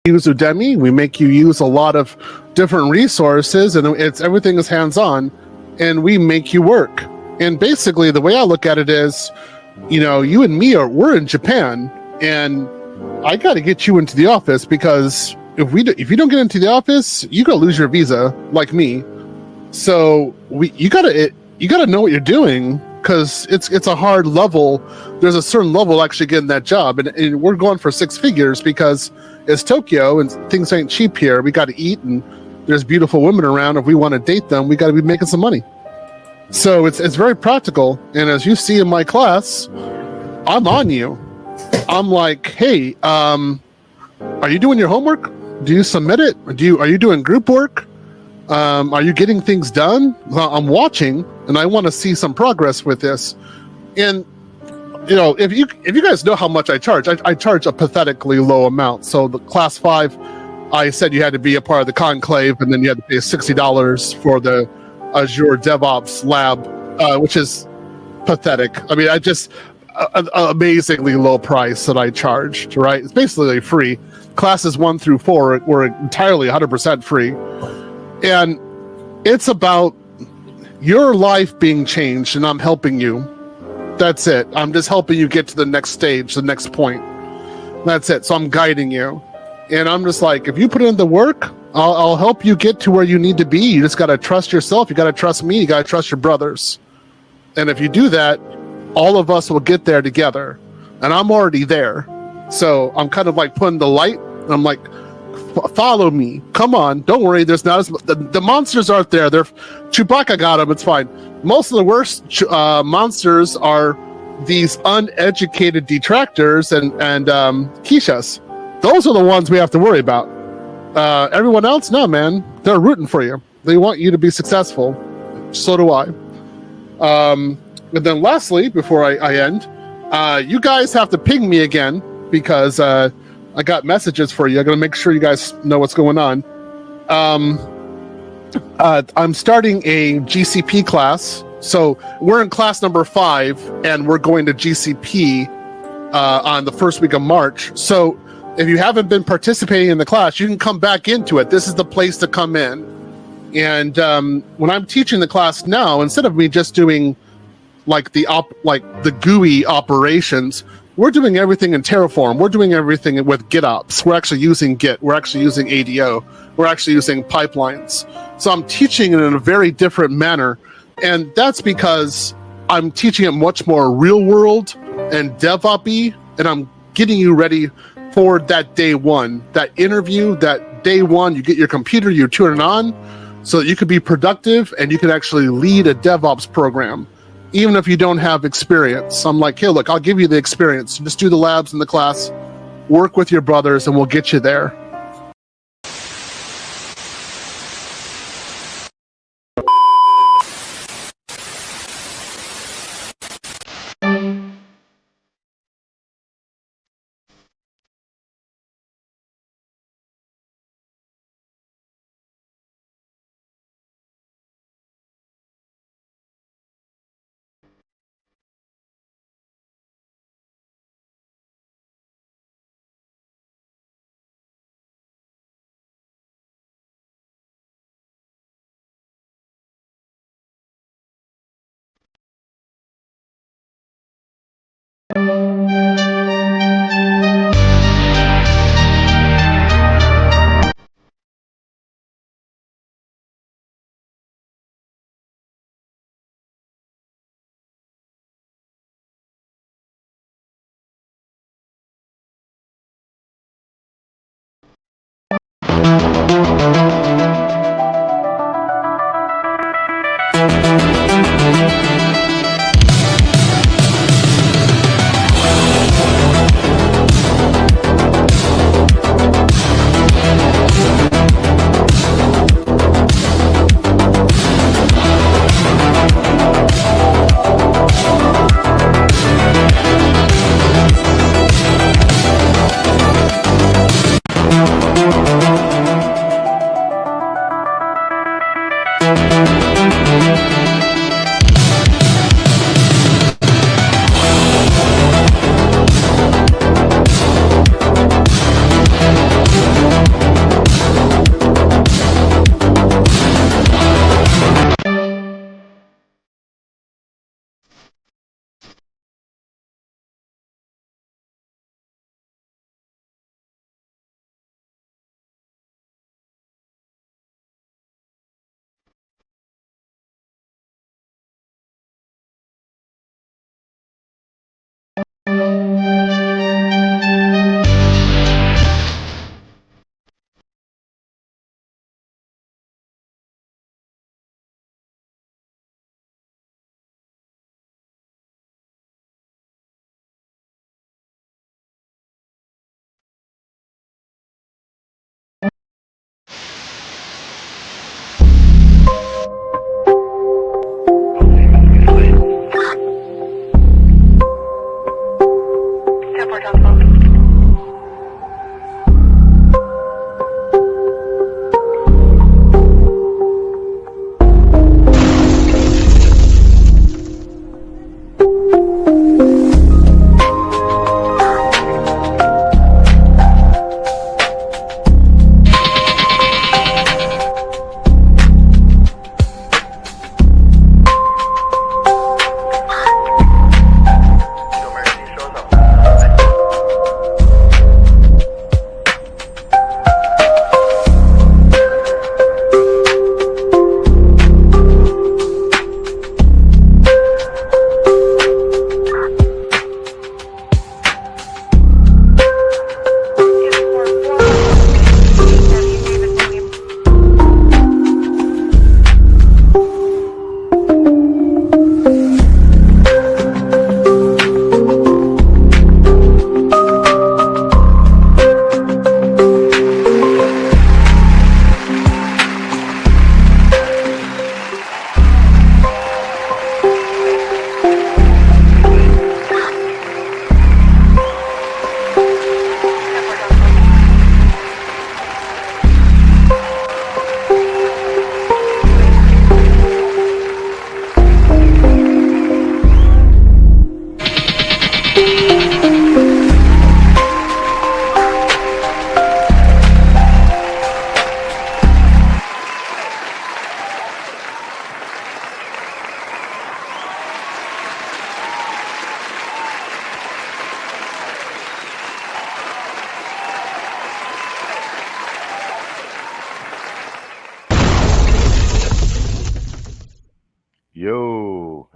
use Udemy. We make you use a lot of different resources, and everything is hands-on, and we make you work. And basically, the way I look at it is, you know, you and me we're in Japan, and I got to get you into the office, because if you don't get into the office, you gotta lose your visa, like me. So you gotta know what you're doing, because it's a hard level. There's a certain level to actually getting that job, and we're going for 6 figures because it's Tokyo and things ain't cheap here. We got to eat, and there's beautiful women around. If we want to date them, we got to be making some money. So it's very practical. And as you see in my class, I'm on you. I'm like, hey, are you doing your homework? Do you submit it? Are you doing group work? Are you getting things done? Well, I'm watching, and I want to see some progress with this. And you know, if you guys know how much I charge a pathetically low amount. So the class 5, I said you had to be a part of the conclave, and then you had to pay $60 for the Azure DevOps lab, which is pathetic. I mean, an amazingly low price that I charged, right? It's basically free. Classes 1 through 4 were entirely 100% free. And it's about your life being changed, and I'm helping you. That's it. I'm just helping you get to the next stage, the next point. That's it. So I'm guiding you. And I'm just like, if you put in the work, I'll help you get to where you need to be. You just got to trust yourself. You got to trust me. You got to trust your brothers. And if you do that, all of us will get there together. And I'm already there. So I'm kind of like putting the light. And I'm like, follow me. Come on. Don't worry. There's not the monsters aren't there. Chewbacca got them. It's fine. Most of the worst monsters are these uneducated detractors and quiches. Those are the ones we have to worry about. Everyone else, no, man. They're rooting for you. They want you to be successful. So do I. And then lastly, before I end, you guys have to ping me again, because I got messages for you. I got to make sure you guys know what's going on. I'm starting a GCP class. So we're in class number 5, and we're going to GCP on the first week of March. So if you haven't been participating in the class, you can come back into it. This is the place to come in. And when I'm teaching the class now, instead of me just doing like the GUI operations, we're doing everything in Terraform. We're doing everything with GitOps. We're actually using Git. We're actually using ADO. We're actually using pipelines. So I'm teaching it in a very different manner. And that's because I'm teaching it much more real world and DevOps-y, and I'm getting you ready for that day one, that interview, that day one. You get your computer, you turn it on, so that you could be productive and you can actually lead a DevOps program, even if you don't have experience. I'm like, hey, look, I'll give you the experience. Just do the labs in the class, work with your brothers, and we'll get you there.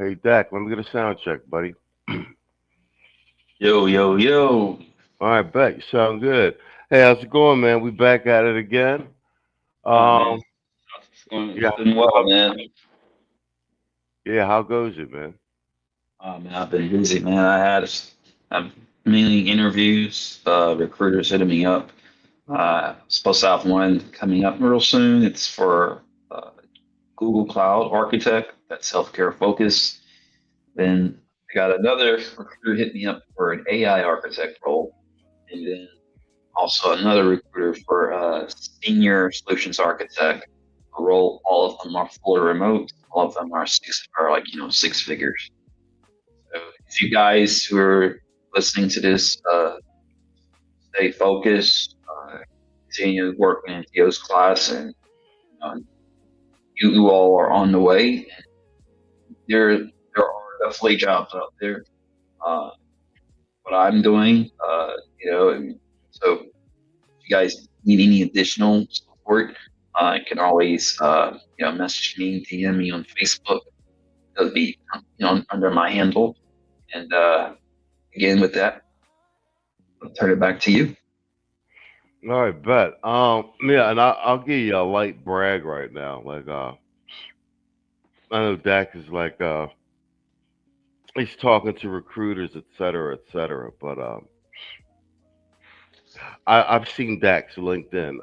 Hey, Dak, let me get a sound check, buddy. Yo, yo, yo. All right, bet. You sound good. Hey, how's it going, man? We back at it again. Oh man, Um, it's yeah, been well, man. yeah. How goes it, man? Oh man, I've been busy, man. I've many interviews. Recruiters hitting me up. Supposed to have one coming up real soon. It's for uh, Google Cloud Architect. That's healthcare focused. Then I got another recruiter hit me up for an AI architect role, and then also another recruiter for a senior solutions architect role. All of them are fully remote. All of them are like, 6 figures. So if you guys who are listening to this, stay focused, continue working in Theo's class, and uh, you all are on the way. There are definitely jobs out there. Uh, what I'm doing, and so you guys need any additional support, you can always message me, DM me on Facebook. It'll be under my handle. And again, with that, I'll turn it back to you. All right, bet. Yeah, and I'll give you a light brag right now. Like, I know Dak is like, he's talking to recruiters, et cetera. But I've seen Dak's LinkedIn.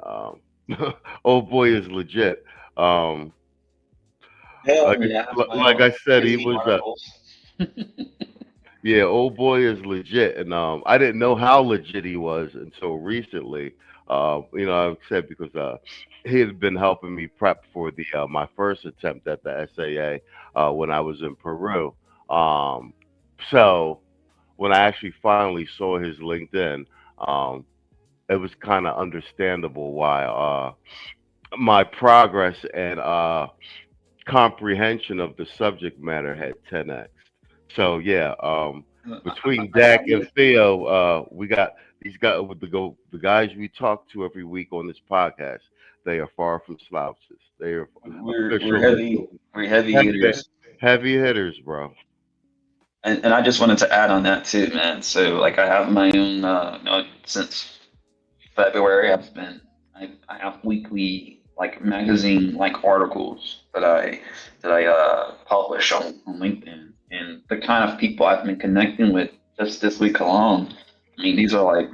Old boy is legit. Um, Hell like, yeah, I have my like own I said, he crazy was articles. yeah, old boy is legit, and I didn't know how legit he was until recently. I've said because he had been helping me prep for the my first attempt at the SAA when I was in Peru. Um, so when I actually finally saw his LinkedIn, um, it was kind of understandable why my progress and comprehension of the subject matter had 10x. So yeah, between I Dak have and you. Theo, we got these guys with the guys we talk to every week on this podcast. They are far from slouches. They are We're officially heavy heavy, hitters. heavy hitters, bro. And I just wanted to add on that too, man. So like I have my own since February. I have weekly like magazine like articles that I publish on LinkedIn, and the kind of people I've been connecting with just this week alone. I mean, these are like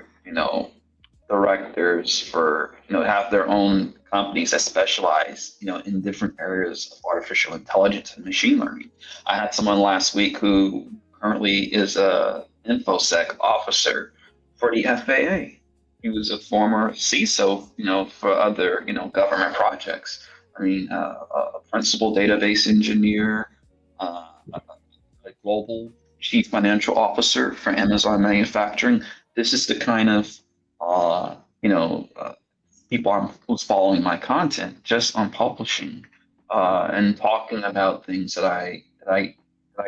directors for have their own companies that specialize in different areas of artificial intelligence and machine learning. I had someone last week who currently is a infosec officer for the FAA. He was a former CISO, for other, government projects. I mean, a principal database engineer, a global chief financial officer for Amazon Manufacturing. This is the kind of, uh, you know, uh, people who's following my content just on publishing and talking about things that I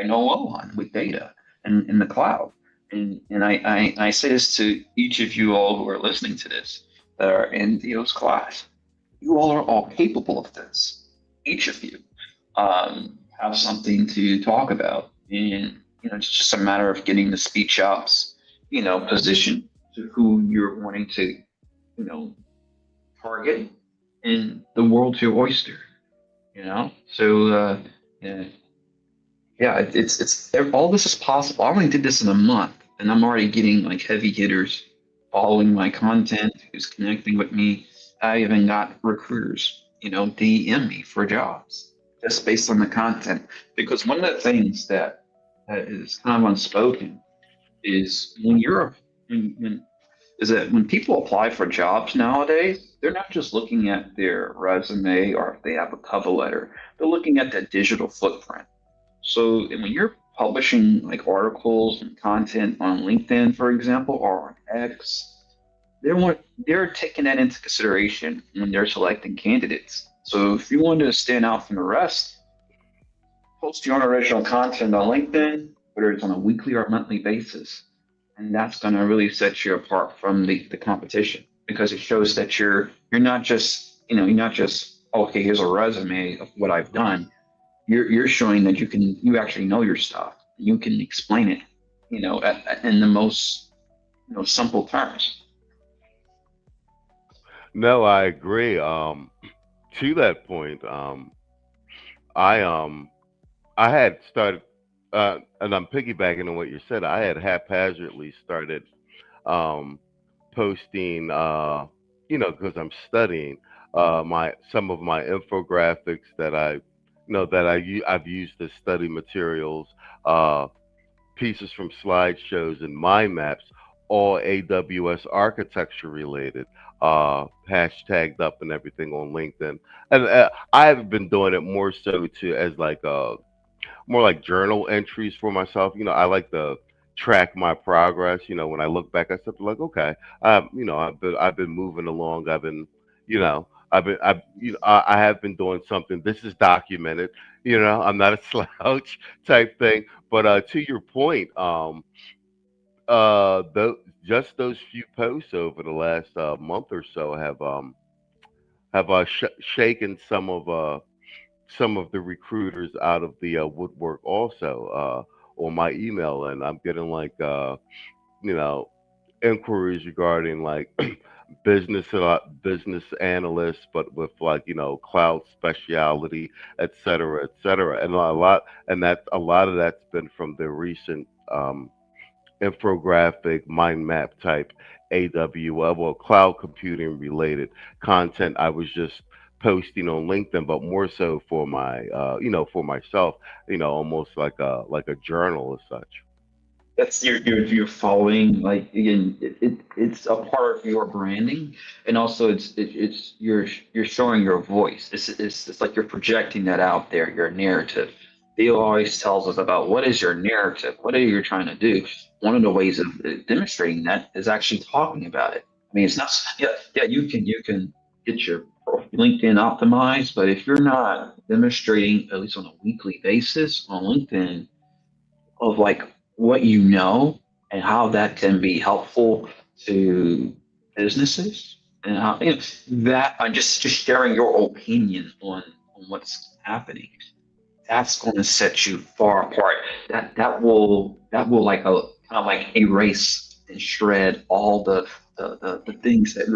know well on with data and in the cloud. And I say this to each of you all who are listening to this that are in Theo's class. You all are all capable of this. Each of you have something to talk about, and it's just a matter of getting the speech ops, position to who you're wanting to, target, and the world's your oyster. So yeah, yeah, it's all this is possible. I only did this in a month, and I'm already getting like heavy hitters following my content, who's connecting with me. I even got recruiters, DM me for jobs just based on the content. Because one of the things that is kind of unspoken is when people apply for jobs nowadays, they're not just looking at their resume or if they have a cover letter. They're looking at their digital footprint. So and when you're publishing like articles and content on LinkedIn, for example, or on X, they're taking that into consideration when they're selecting candidates. So if you want to stand out from the rest, post your own original content on LinkedIn, whether it's on a weekly or monthly basis, and that's going to really set you apart from the competition because it shows that you're not just you're not just okay, here's a resume of what I've done. you're showing that you actually know your stuff. You can explain it, in the most simple terms. No, I agree. To that point, I I had started, and I'm piggybacking on what you said. I had haphazardly started um, posting, because I'm studying my some of my infographics that I've used as study materials, uh, pieces from slideshows and mind maps, all AWS architecture related, hashtagged up and everything on LinkedIn. And I've been doing it more so to as like more like journal entries for myself. I like to track my progress. When I look back at something like, okay, I've been moving along. I have been doing something. This is documented. I'm not a slouch type thing. But to your point, just those few posts over the last month or so have shaken some of the recruiters out of the woodwork also on my email, and I'm getting like you know inquiries regarding like business analysts, but with like cloud speciality, et cetera, and a lot of that's been from the recent infographic, mind map type AWS, well, cloud computing related content I was just posting on LinkedIn, but more so for for myself, almost like a journal as such. That's you're following, like, again, it's a part of your branding, and also it's you're showing your voice. It's like you're projecting that out there, your narrative. Theo always tells us about what is your narrative, what are you trying to do. One of the ways of demonstrating that is actually talking about it. I mean, it's not, yeah, you can get your LinkedIn optimized, but if you're not demonstrating, at least on a weekly basis on LinkedIn, of like what you know and how that can be helpful to businesses, and how, that, just sharing your opinion on what's happening, that's going to set you far apart. That will like a kind of like erase and shred all the things that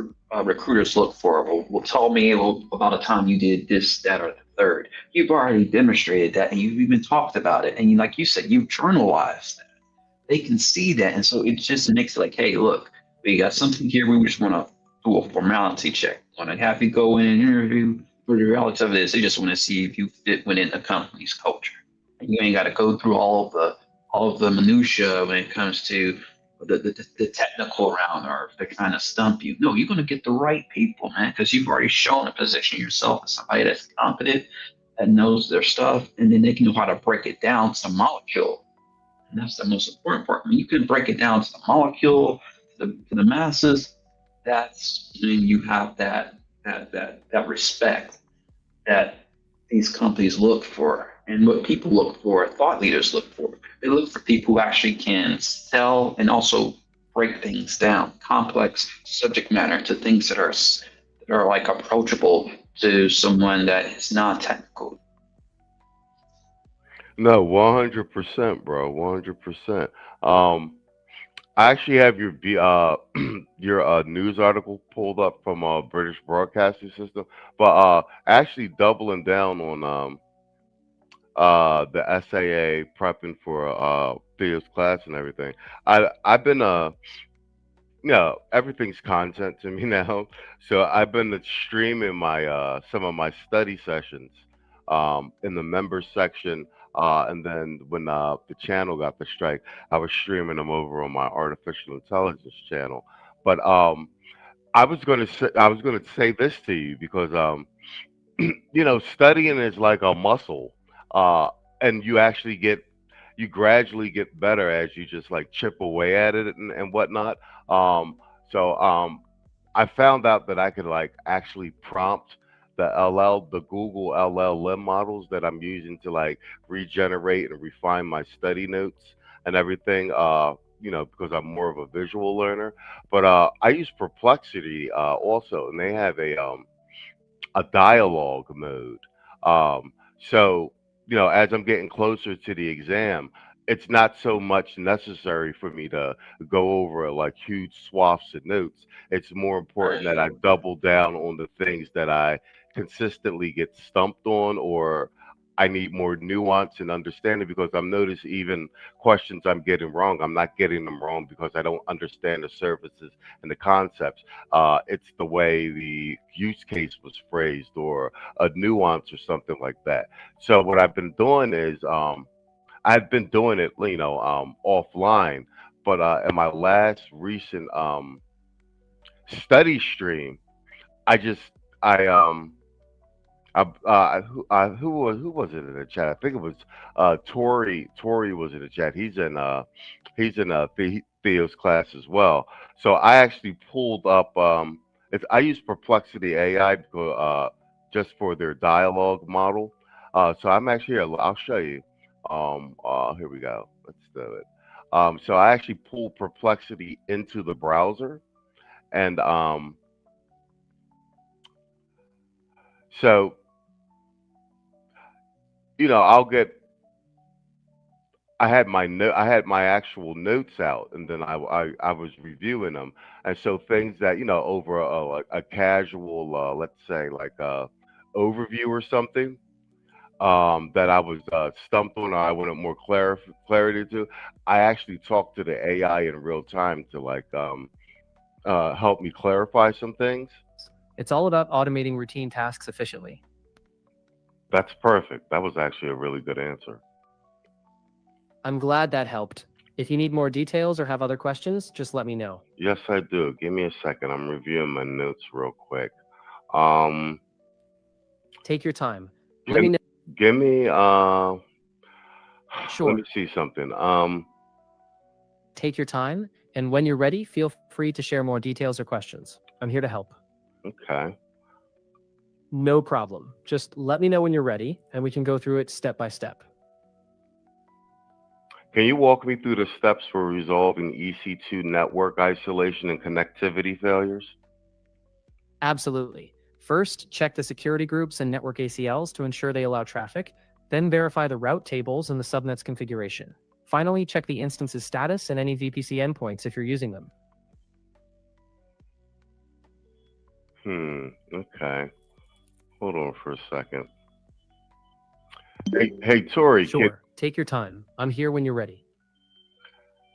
recruiters look for. Will tell me about a time you did this, that, or the third. You've already demonstrated that, and you've even talked about it, and like you said, you've journalized that. They can see that, and so it just makes it like, hey, look, we got something here. We just want to do a formality check. Want to have you go in and interview. For the reality of it is, they just want to see if you fit within the company's culture. And you ain't got to go through all of the minutia when it comes to the technical round, or to kind of stump you. No, you're going to get the right people, man, because you've already shown a position yourself as somebody that's competent, that knows their stuff, and then they can know how to break it down to molecule. And that's the most important part. When you can break it down to the molecule, to the masses, that's when you have that respect that these companies look for, and what people look for, thought leaders look for. They look for people who actually can sell and also break things down, complex subject matter, to things that are like approachable to someone that is non-technical. No, 100%, bro, 100%. Um, I actually have your news article pulled up from British Broadcasting System, but actually doubling down on the SAA, prepping for Theo's class and everything. I've been everything's content to me now. So I've been streaming my some of my study sessions in the members section, and then when the channel got the strike, I was streaming them over on my artificial intelligence channel. But I was gonna say this to you because studying is like a muscle, uh, and you gradually get better as you just like chip away at it and whatnot. Um, so I found out that I could like actually prompt the Google LLM models that I'm using to like regenerate and refine my study notes and everything. Because I'm more of a visual learner, but I use Perplexity also, and they have a dialogue mode. So as I'm getting closer to the exam, it's not so much necessary for me to go over like huge swaths of notes. It's more important Right. that I double down on the things that I consistently get stumped on, or I need more nuance and understanding, because I'm noticed even questions I'm getting wrong, I'm not getting them wrong because I don't understand the services and the concepts. It's the way the use case was phrased, or a nuance or something like that. So what I've been doing is, I've been doing it, offline, but in my last recent study stream, I just who was it in the chat? I think it was Tori. Tori was in the chat. He's in Theo's class as well. So I actually pulled up. I use Perplexity AI just for their dialogue model. So I'm actually here. I'll show you. Here we go. Let's do it. So I actually pulled Perplexity into the browser, and so I'll get I had my actual notes out, and then I was reviewing them, and so things that over a casual, let's say like a overview or something, that I was stumped on, or I wanted more clarity to. I actually talked to the AI in real time to help me clarify some things. It's all about automating routine tasks efficiently. That's perfect. That was actually a really good answer. I'm glad that helped. If you need more details or have other questions, just let me know. Yes, I do. Give me a second. I'm reviewing my notes real quick. Um, Take your time. Let give, me know. give me let Sure. me see something. Take your time, and when you're ready, feel free to share more details or questions. I'm here to help. Okay. No problem. Just let me know when you're ready, and we can go through it step by step. Can you walk me through the steps for resolving EC2 network isolation and connectivity failures? Absolutely. First, check the security groups and network ACLs to ensure they allow traffic, then verify the route tables and the subnet's configuration. Finally, check the instance's status and any VPC endpoints if you're using them. Okay. Hold on for a second. Hey Tori, Sure. Take your time. I'm here when you're ready.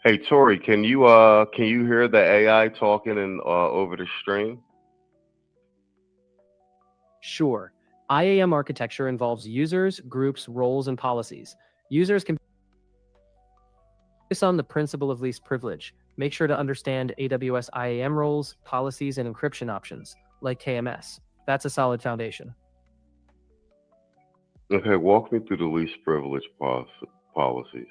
Can you hear the AI talking in over the stream? Sure. IAM architecture involves users, groups, roles, and policies. Users can focus on the principle of least privilege. Make sure to understand AWS IAM roles, policies, and encryption options, like KMS. That's a solid foundation. Okay, walk me through the least privilege policies.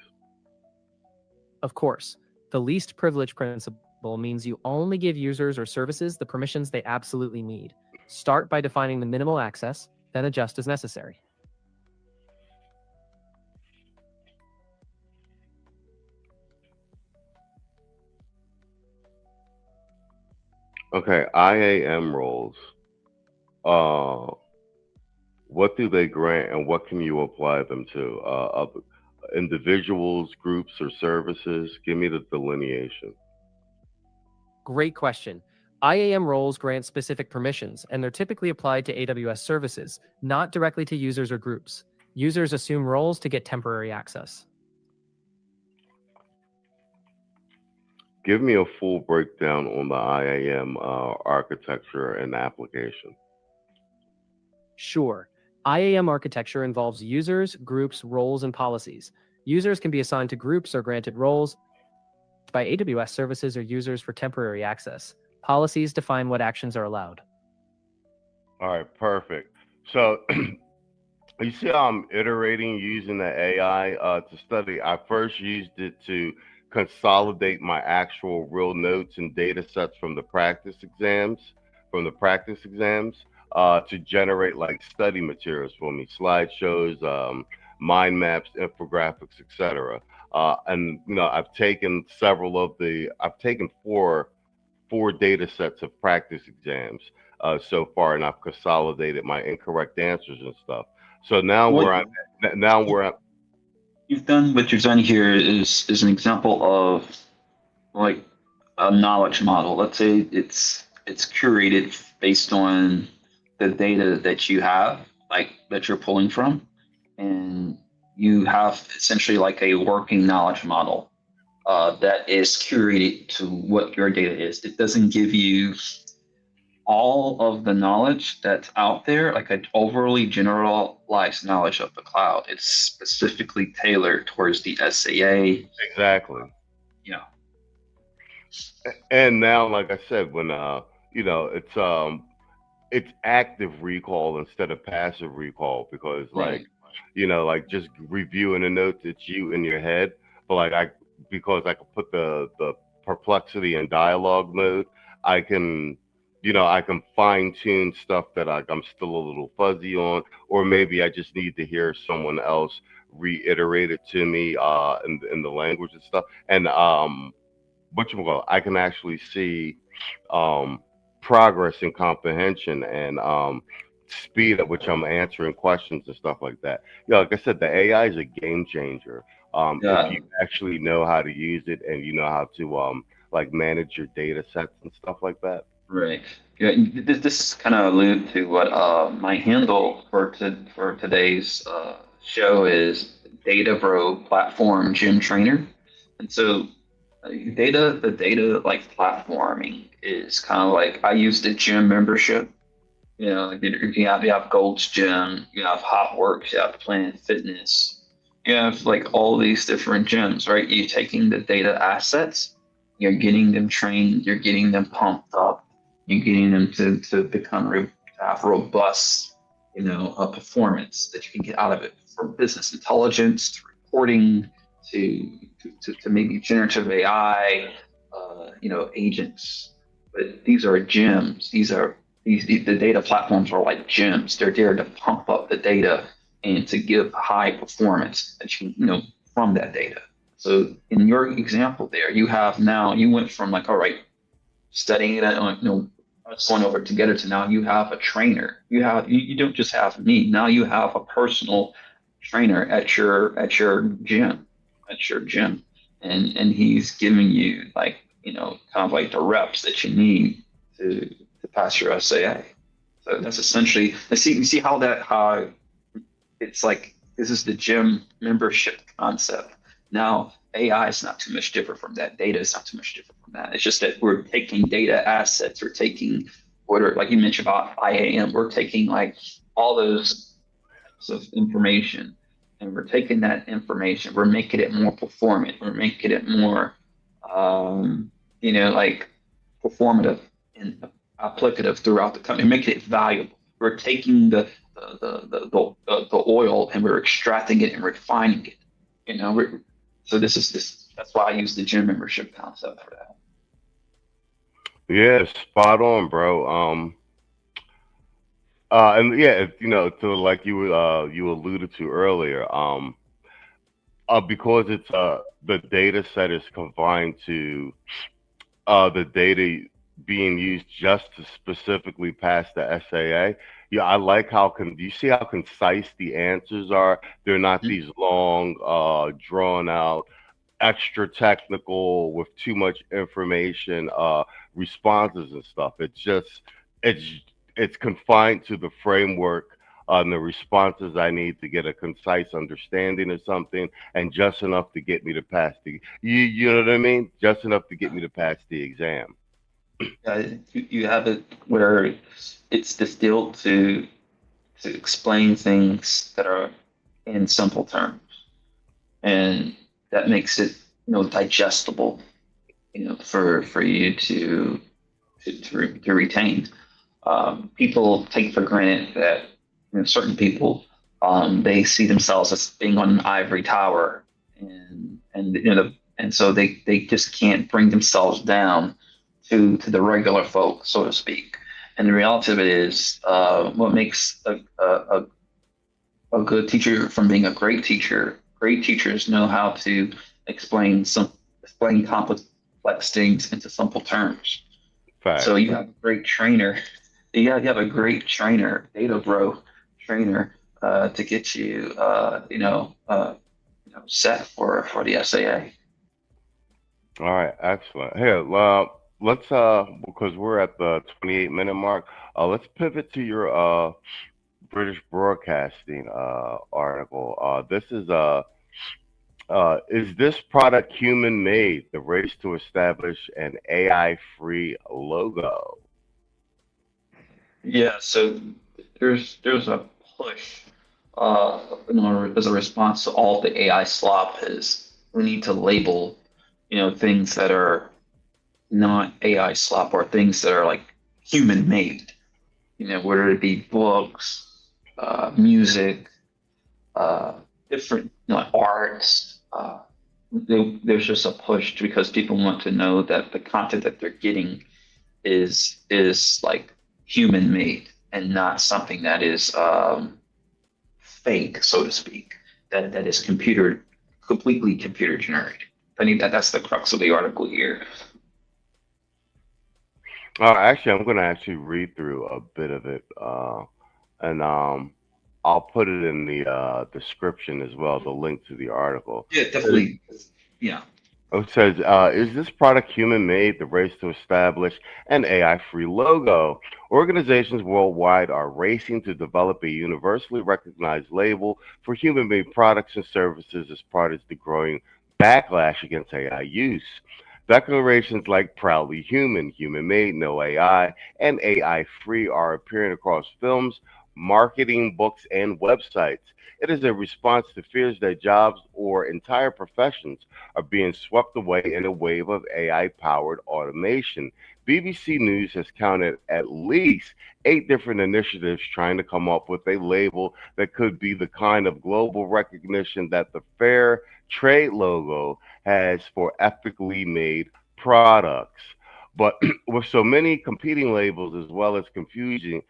Of course, the least privilege principle means you only give users or services the permissions they absolutely need. Start by defining the minimal access, then adjust as necessary. Okay, IAM roles. What do they grant, and what can you apply them to? Individuals, groups, or services? Give me the delineation. Great question. IAM roles grant specific permissions, and they're typically applied to AWS services, not directly to users or groups. Users assume roles to get temporary access. Give me a full breakdown on the IAM architecture and application. Sure. IAM architecture involves users, groups, roles, and policies. Users can be assigned to groups or granted roles by AWS services or users for temporary access. Policies define what actions are allowed. All right, perfect. So you see how I'm iterating using the AI to study. I first used it to consolidate my actual real notes and data sets from the practice exams, to generate like study materials for me, slideshows, mind maps, infographics, etc. And I've taken I've taken four data sets of practice exams so far, and I've consolidated my incorrect answers and stuff. So now What where I'm now we're You've done what you've done here is an example of like a knowledge model. Let's say it's curated based on the data that you have, like that you're pulling from, and you have essentially like a working knowledge model that is curated to what your data is. It doesn't give you all of the knowledge that's out there, like an overly generalized knowledge of the cloud. It's specifically tailored towards the SAA. exactly. You know, And now, like I said, when it's active recall instead of passive recall because right. like just reviewing the notes, it's you in your head. But because I can put the perplexity in dialogue mode, I can I can fine tune stuff that I'm still a little fuzzy on, or maybe I just need to hear someone else reiterate it to me in the language and stuff. And I can actually see progress in comprehension and speed at which I'm answering questions and stuff like that. Like I said, the AI is a game changer. Yeah. If you actually know how to use it and you know how to like manage your data sets and stuff like that. Right. Yeah. This kind of allude to what my handle for today's show is Data Bro Platform Gym Trainer, and so the data like platforming is kind of like I use the gym membership. Like you have Gold's Gym, you have Hotworks, you have Planet Fitness, you have like all these different gyms, right? You're taking the data assets, you're getting them trained, you're getting them pumped up, you're getting them to become to have robust, performance that you can get out of it, from business intelligence to reporting to maybe generative AI, agents. But these are gyms. The data platforms are like gyms. They're there to pump up the data and to give high performance that you can, from that data. So in your example there, you went from like, all right, studying it, going over together to now you have a trainer. You don't just have me. Now you have a personal trainer at your gym, and he's giving you like, kind of like the reps that you need to pass your SAA. So that's essentially, you see how it's like, this is the gym membership concept. Now, AI is not too much different from that. Data is not too much different from that. It's just that we're taking data assets, we're taking like you mentioned about IAM, we're taking like all those types of information, and we're taking that information, we're making it more performant, we're making it more, like performative and applicative throughout the company, making it valuable. We're taking the oil and we're extracting it and refining it. So that's why I use the gym membership concept for that. Yeah, spot on, bro. And yeah, to like you alluded to earlier, because it's the data set is confined to the data being used just to specifically pass the SAA. Yeah, I like how you see how concise the answers are. They're not these long, drawn out, extra technical with too much information responses and stuff. It's confined to the framework and the responses I need to get a concise understanding of something, and just enough to get me to pass you know what I mean? Just enough to get me to pass the exam. You have it where it's distilled to explain things that are in simple terms, and that makes it digestible, for you to retain. People take for granted that certain people they see themselves as being on an ivory tower, and so they just can't bring themselves down to the regular folk, so to speak. And the reality of it is, what makes a good teacher from being a great teacher. Great teachers know how to explain complex things into simple terms. Fact. So you have a great trainer. You have a great trainer, data bro trainer, to get you, set for the SAA. All right, excellent. Here, let's because we're at the 28-minute mark. Let's pivot to your British Broadcasting article. This is this product human made? The race to establish an AI-free logo. Yeah, so there's a push as a response to all the AI slop is we need to label, things that are not AI slop or things that are like human made, whether it be books, music, different, arts. There's just a push because people want to know that the content that they're getting is like human made and not something that is fake, so to speak, that is completely computer generated. I think that's the crux of the article here. Actually, I'm going to actually read through a bit of it, and I'll put it in the description as well, the link to the article. Yeah, definitely. Yeah. It says, is this product human made? The race to establish an AI free logo. Organizations worldwide are racing to develop a universally recognized label for human made products and services as part of the growing backlash against AI use. Declarations like proudly human, human made, no AI, and AI free are appearing across films, marketing, books, and websites. It is a response to fears that jobs or entire professions are being swept away in a wave of AI powered automation. BBC News has counted at least 8 different initiatives trying to come up with a label that could be the kind of global recognition that the Fair Trade logo has for ethically made products. But with so many competing labels as well as confusion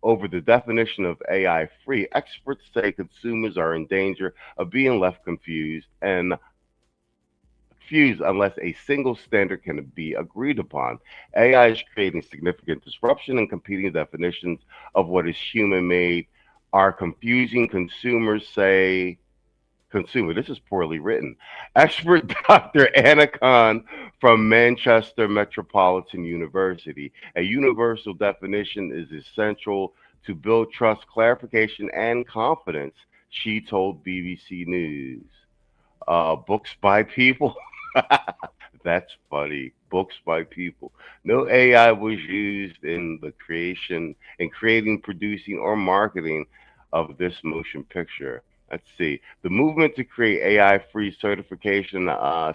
over the definition of AI free, experts say consumers are in danger of being left confused unless a single standard can be agreed upon. AI is creating significant disruption and competing definitions of what is human made are confusing consumers say consumer. This is poorly written. Expert Dr. Anna Khan from Manchester Metropolitan University. A universal definition is essential to build trust, clarification, and confidence, she told BBC News. Books by people. That's funny. Books by people. No AI was used in the creating, producing, or marketing of this motion picture. Let's see. The movement to create AI-free certification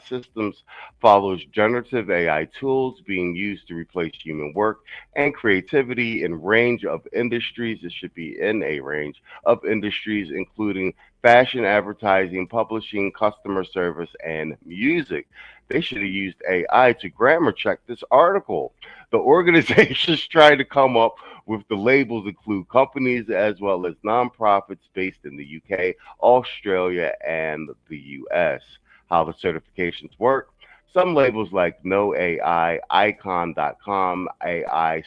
systems follows generative AI tools being used to replace human work and creativity in range of industries. It should be in a range of industries, including fashion, advertising, publishing, customer service, and music. They should have used AI to grammar check this article. The organizations trying to come up with the labels include companies as well as nonprofits based in the UK, Australia, and the US. How the certifications work. Some labels like No AI, icon.com, AI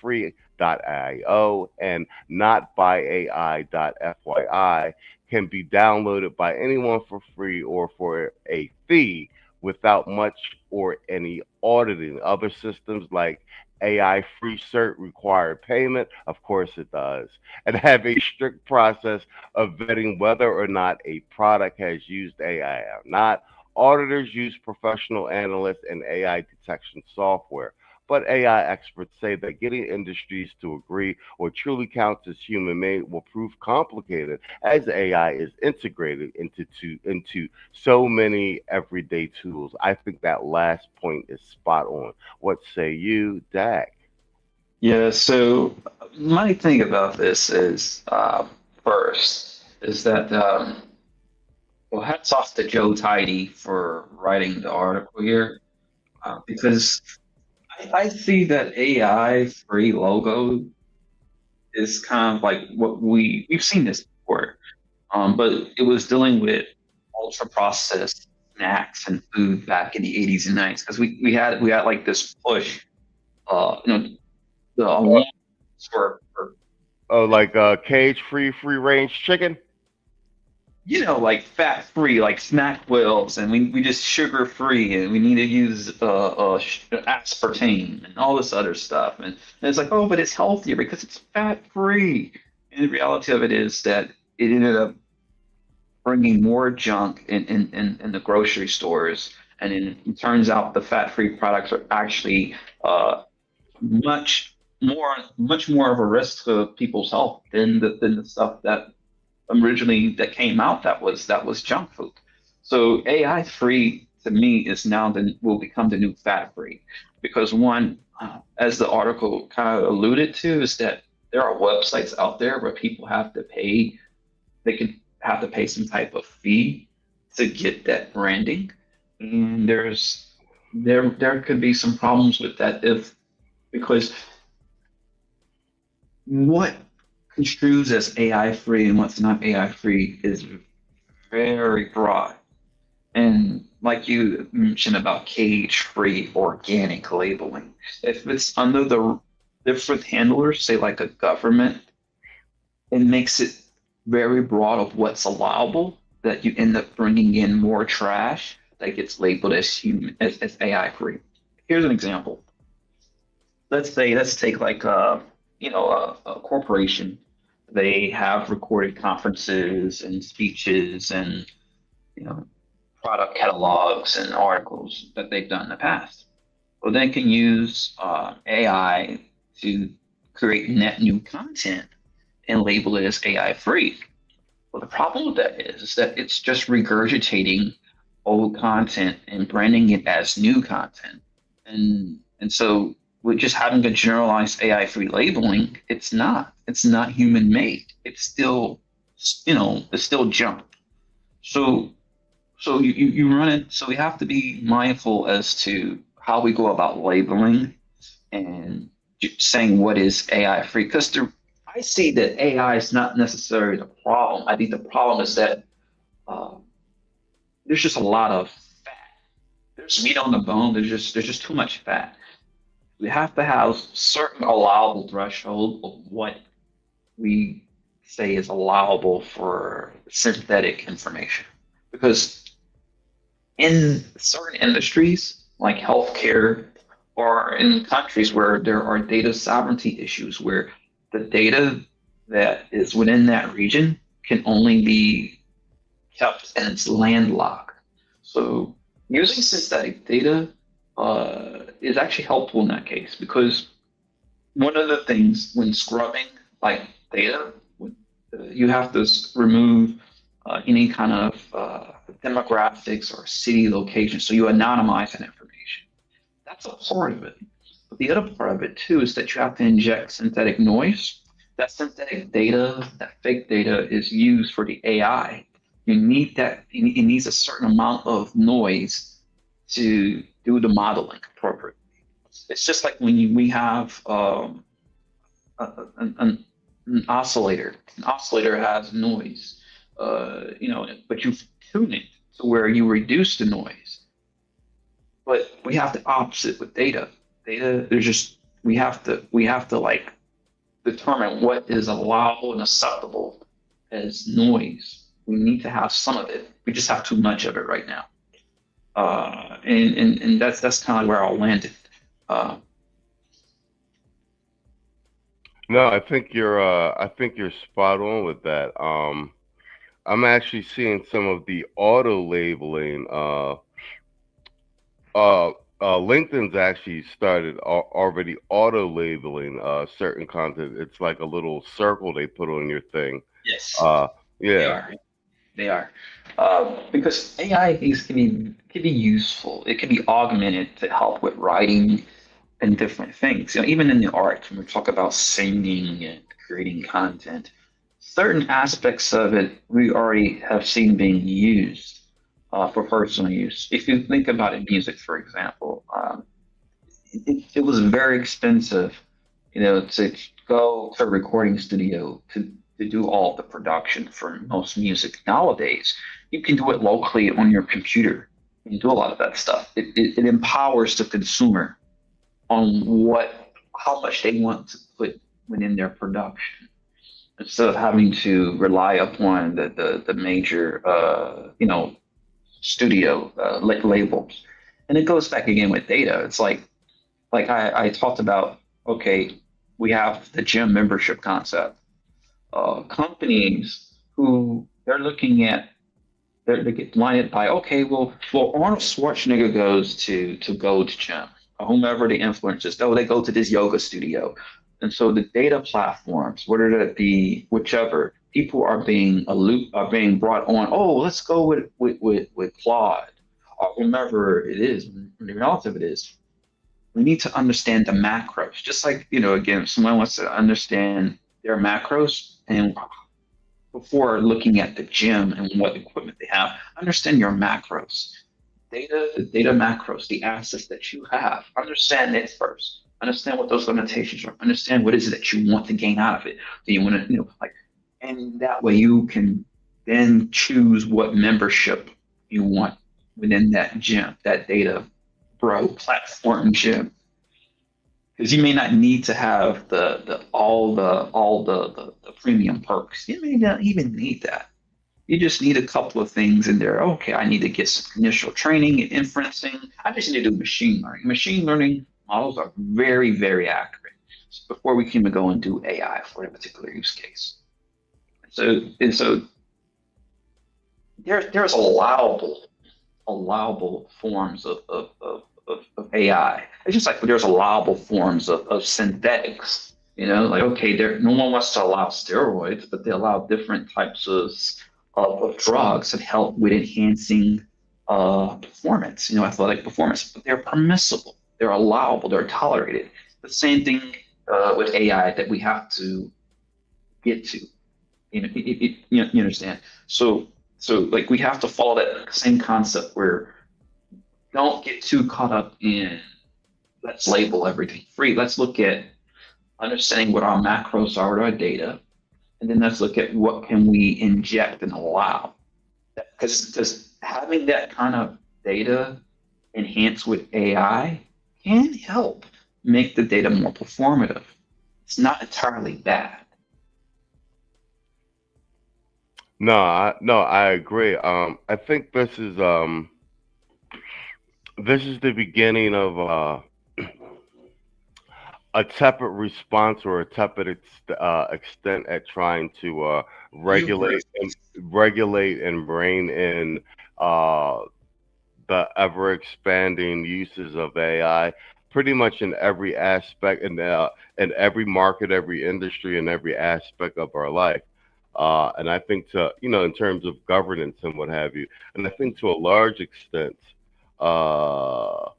free.io, and not by AI.fyi can be downloaded by anyone for free or for a fee without much or any auditing. Other systems like AI free cert require payment. Of course it does. And have a strict process of vetting whether or not a product has used AI or not. Auditors use professional analysts and AI detection software. But AI experts say that getting industries to agree what truly counts as human made will prove complicated as AI is integrated into so many everyday tools. I think that last point is spot on. What say you, Dak? Yeah, so my thing about this is first is that well, hats off to Joe Tidy for writing the article here because I see that AI free logo is kind of like what we've seen this before, but it was dealing with ultra processed snacks and food back in the 80s and 90s because we had like this push, the alarms for like cage-free, free-range chicken. You know, like fat-free, like snack wheels, and we just sugar-free, and we need to use aspartame and all this other stuff. And it's like, oh, but it's healthier because it's fat-free. And the reality of it is that it ended up bringing more junk in the grocery stores. And then it turns out the fat-free products are actually much more of a risk to people's health than the stuff that originally that came out that was junk food. So AI free to me is now will become the new fat free, because one, as the article kind of alluded to, is that there are websites out there where people have to pay. They can have to pay some type of fee to get that branding, and there could be some problems with that because what construes as AI free and what's not AI free is very broad. And like you mentioned about cage free organic labeling, if it's under the different handlers, say like a government, it makes it very broad of what's allowable, that you end up bringing in more trash that gets labeled as as AI free. Here's an example. Let's take like a corporation. They have recorded conferences and speeches and product catalogs and articles that they've done in the past. Well, they can use AI to create net new content and label it as AI free. Well, the problem with that is that it's just regurgitating old content and branding it as new content. And so with just having a generalized AI free labeling, it's not human made. It's still, it's still junk. So you run it. So we have to be mindful as to how we go about labeling and saying what is AI free. Because I see that AI is not necessarily the problem. I think the problem is that there's just a lot of fat. There's meat on the bone. There's just too much fat. We have to have certain allowable threshold of what we say is allowable for synthetic information. Because in certain industries, like healthcare, or in countries where there are data sovereignty issues, where the data that is within that region can only be kept and it's landlocked. So using synthetic data is actually helpful in that case, because one of the things when scrubbing like data, you have to remove any kind of demographics or city location, so you anonymize that information. That's a part of it. But the other part of it too is that you have to inject synthetic noise. That synthetic data, that fake data, is used for the AI. You need that. It needs a certain amount of noise to do the modeling appropriately. It's just like when we have an oscillator. An oscillator has noise, but you tune it to where you reduce the noise. But we have the opposite with data. Data, we have to like determine what is allowable and acceptable as noise. We need to have some of it. We just have too much of it right now. And that's kind of where I'll land it. No, I think you're spot on with that. I'm actually seeing some of the auto labeling. LinkedIn's actually started already auto labeling certain content. It's like a little circle they put on your thing. Yes. Yeah. They are. Because AI can be useful. It can be augmented to help with writing and different things. Even in the arts, when we talk about singing and creating content, certain aspects of it we already have seen being used for personal use. If you think about it, music, for example, it was very expensive, to go to a recording studio to do all the production for most music nowadays. You can do it locally on your computer. You can do a lot of that stuff. It empowers the consumer on how much they want to put within their production. instead of having to rely upon the major, studio labels. And it goes back again with data. It's like I talked about, okay, we have the gym membership concept. Companies who they're looking at, they get blinded by, okay, well, Arnold Schwarzenegger goes to Gold's Gym, or whomever the influencers, oh, they go to this yoga studio. And so the data platforms, whether that be whichever, people are being brought on, oh, let's go with Claude, or whomever it is, the reality of it is, we need to understand the macros. Just like, again, if someone wants to understand their macros and before looking at the gym and what equipment they have, understand your macros. Data macros, the assets that you have. Understand it first. Understand what those limitations are. Understand what is it that you want to gain out of it. Do you want to, and that way you can then choose what membership you want within that gym, that data platform gym. Because you may not need to have all the premium perks. You may not even need that. You just need a couple of things in there. Okay, I need to get some initial training and inferencing. I just need to do machine learning. Machine learning models are very, very accurate before we can even go and do AI for a particular use case. So there's allowable forms of AI. It's just like there's allowable forms of synthetics. Okay, no one wants to allow steroids, but they allow different types of drugs that help with enhancing performance, athletic performance. But they're permissible, they're allowable, they're tolerated. The same thing with AI that we have to get to. You understand? So like we have to follow that same concept where don't get too caught up in let's label everything free. Let's look at understanding what our macros are to our data, and then let's look at what can we inject and allow. Because having that kind of data enhanced with AI can help make the data more performative. It's not entirely bad. No, I agree. I think this is the beginning of a tepid response or a tepid extent at trying to regulate and rein in the ever expanding uses of AI, pretty much in every aspect, in every market, every industry, and every aspect of our life. And I think in terms of governance and what have you, and I think to a large extent, the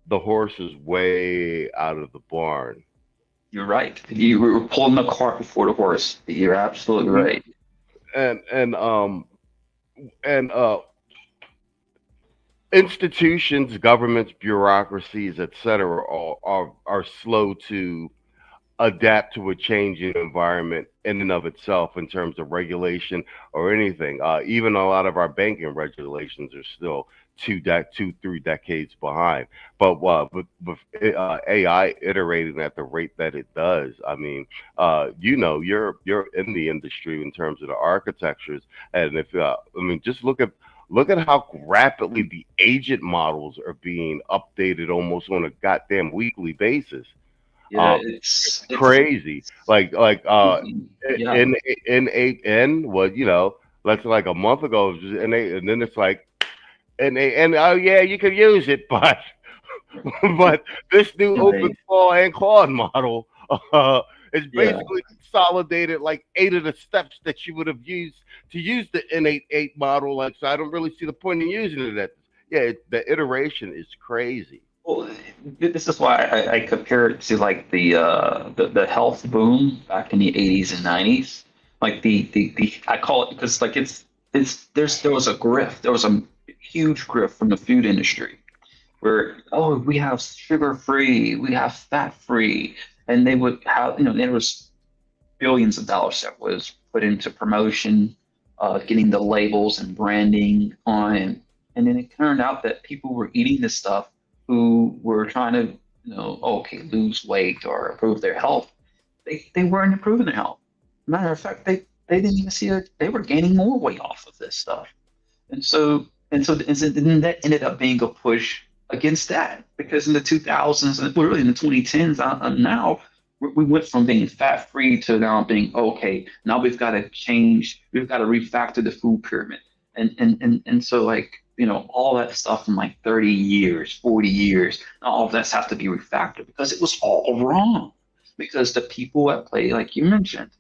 horse is way out of the barn. You're right. You were pulling the cart before the horse. You're absolutely right. And institutions, governments, bureaucracies, etc., are slow to adapt to a changing environment in and of itself in terms of regulation or anything. Even a lot of our banking regulations are still 3 decades behind. But with AI iterating at the rate that it does, I mean, you're in the industry in terms of the architectures, and if just look at how rapidly the agent models are being updated almost on a goddamn weekly basis. Yeah, it's crazy. Like in was that's like a month ago, and then it's like and oh yeah, you can use it, but but this new OpenClaw and Claude model is basically consolidated like 8 of the steps that you would have used to use the N8 model. Like, so I don't really see the point in using it. The iteration is crazy. Well, this is why I compare it to like the health boom back in the 80s and 90s. Like the I call it because like there was a grift. There was a huge grift from the food industry where we have sugar free, we have fat free, and they would have there was billions of dollars that was put into promotion, getting the labels and branding on, and then it turned out that people were eating this stuff who were trying to lose weight or improve their health. They weren't improving their health. Matter of fact, they didn't even see it. They were gaining more weight off of this stuff. And so then that ended up being a push against that because in the 2000s and well, really in the 2010s now we went from being fat free to now being okay. Now we've got to change. We've got to refactor the food pyramid. And so like all that stuff from like 30 years, 40 years, all of that has to be refactored because it was all wrong. Because the people at play, like you mentioned,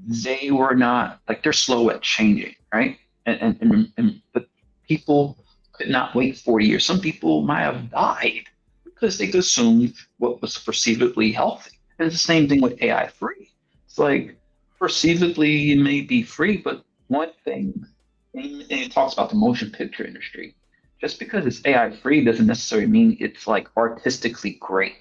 they were not like they're slow at changing, right? But people could not wait 40 years. Some people might have died because they consumed what was perceivably healthy. And it's the same thing with AI free. It's like perceivably it may be free, but one thing, and it talks about the motion picture industry. Just because it's AI free doesn't necessarily mean it's like artistically great.